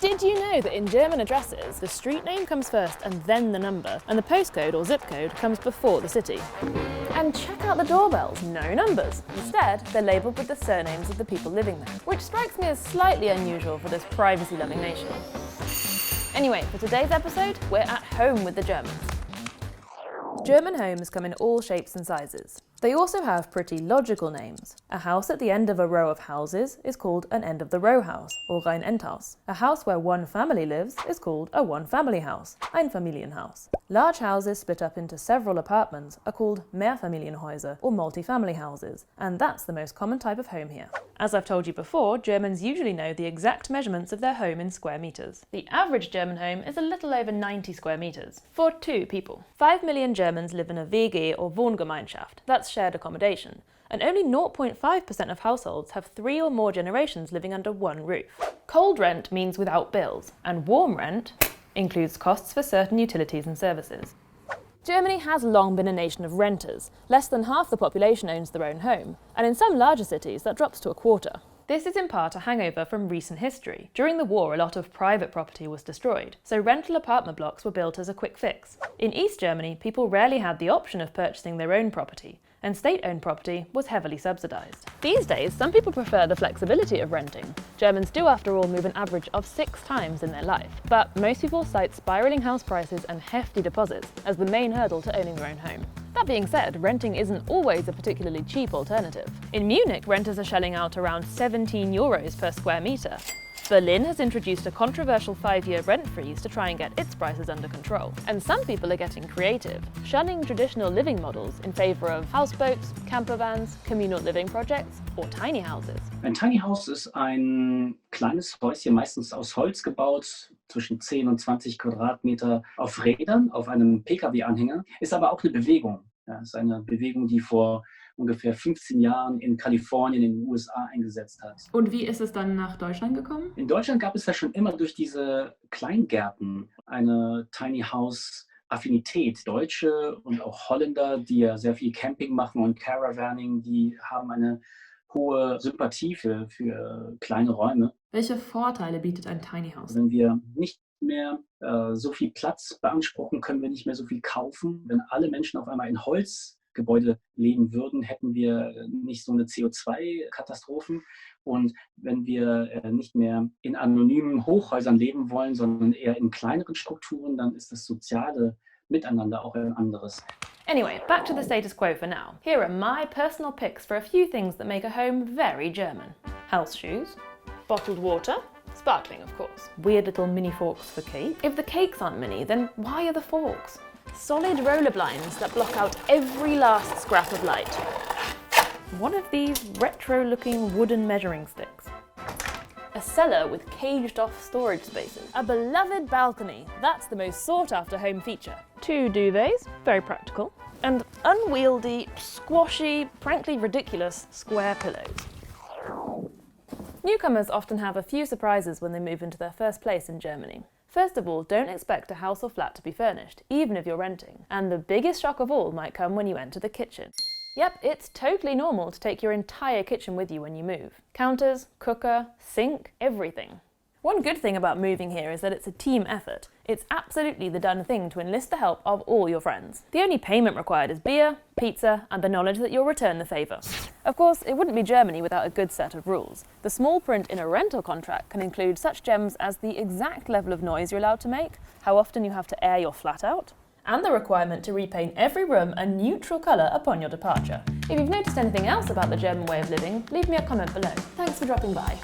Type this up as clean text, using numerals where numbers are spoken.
Did you know that in German addresses, the street name comes first and then the number, and the postcode or zip code comes before the city? And check out the doorbells, no numbers. Instead, they're labelled with the surnames of the people living there, which strikes me as slightly unusual for this privacy-loving nation. Anyway, for today's episode, we're at home with the Germans. German homes come in all shapes and sizes. They also have pretty logical names. A house at the end of a row of houses is called an end-of-the-row house, or ein Endhaus. A house where one family lives is called a one-family house, ein Familienhaus. Large houses split up into several apartments are called Mehrfamilienhäuser, or multi-family houses, and that's the most common type of home here. As I've told you before, Germans usually know the exact measurements of their home in square meters. The average German home is a little over 90 square meters, for 2 people. 5 million Germans live in a WG or Wohngemeinschaft. That's shared accommodation, and only 0.5% of households have 3 or more generations living under one roof. Cold rent means without bills, and warm rent includes costs for certain utilities and services. Germany has long been a nation of renters. Less than half the population owns their own home, and in some larger cities that drops to a quarter. This is in part a hangover from recent history. During the war, a lot of private property was destroyed, so rental apartment blocks were built as a quick fix. In East Germany, people rarely had the option of purchasing their own property, and state-owned property was heavily subsidised. These days, some people prefer the flexibility of renting. Germans do, after all, move an average of 6 times in their life, but most people cite spiralling house prices and hefty deposits as the main hurdle to owning their own home. That being said, renting isn't always a particularly cheap alternative. In Munich, renters are shelling out around €17 per square metre. Berlin has introduced a controversial 5-year rent freeze to try and get its prices under control. And some people are getting creative, shunning traditional living models in favour of houseboats, campervans, communal living projects or tiny houses. Ein Tiny House ist ein kleines Häuschen, meistens aus Holz gebaut, zwischen 10 und 20 Quadratmeter auf Rädern, auf einem Pkw-Anhänger, ist aber auch eine Bewegung. Ja, ist eine Bewegung, die vor ungefähr 15 Jahren in Kalifornien in den USA eingesetzt hat. Und wie ist es dann nach Deutschland gekommen? In Deutschland gab es ja schon immer durch diese Kleingärten eine Tiny House Affinität. Deutsche und auch Holländer, die ja sehr viel Camping machen und Caravaning, die haben eine hohe Sympathie für kleine Räume. Welche Vorteile bietet ein Tiny House? Wenn wir nicht mehr so viel Platz beanspruchen, können wir nicht mehr so viel kaufen. Wenn alle Menschen auf einmal in Holzgebäude leben würden, hätten wir nicht so eine CO2-Katastrophen. Und wenn wir nicht mehr in anonymen Hochhäusern leben wollen, sondern eher in kleineren Strukturen, dann ist das soziale Miteinander auch ein anderes. Anyway, back to the status quo for now. Here are my personal picks for a few things that make a home very German. House shoes, bottled water, sparkling of course, weird little mini forks for cake. If the cakes aren't mini, then why are the forks? Solid roller blinds that block out every last scrap of light. One of these retro-looking wooden measuring sticks. A cellar with caged-off storage spaces. A beloved balcony. That's the most sought-after home feature. 2 duvets, very practical. And unwieldy, squashy, frankly ridiculous square pillows. Newcomers often have a few surprises when they move into their first place in Germany. First of all, don't expect a house or flat to be furnished, even if you're renting. And the biggest shock of all might come when you enter the kitchen. Yep, it's totally normal to take your entire kitchen with you when you move. Counters, cooker, sink, everything. One good thing about moving here is that it's a team effort. It's absolutely the done thing to enlist the help of all your friends. The only payment required is beer, pizza, and the knowledge that you'll return the favour. Of course, it wouldn't be Germany without a good set of rules. The small print in a rental contract can include such gems as the exact level of noise you're allowed to make, how often you have to air your flat out, and the requirement to repaint every room a neutral colour upon your departure. If you've noticed anything else about the German way of living, leave me a comment below. Thanks for dropping by.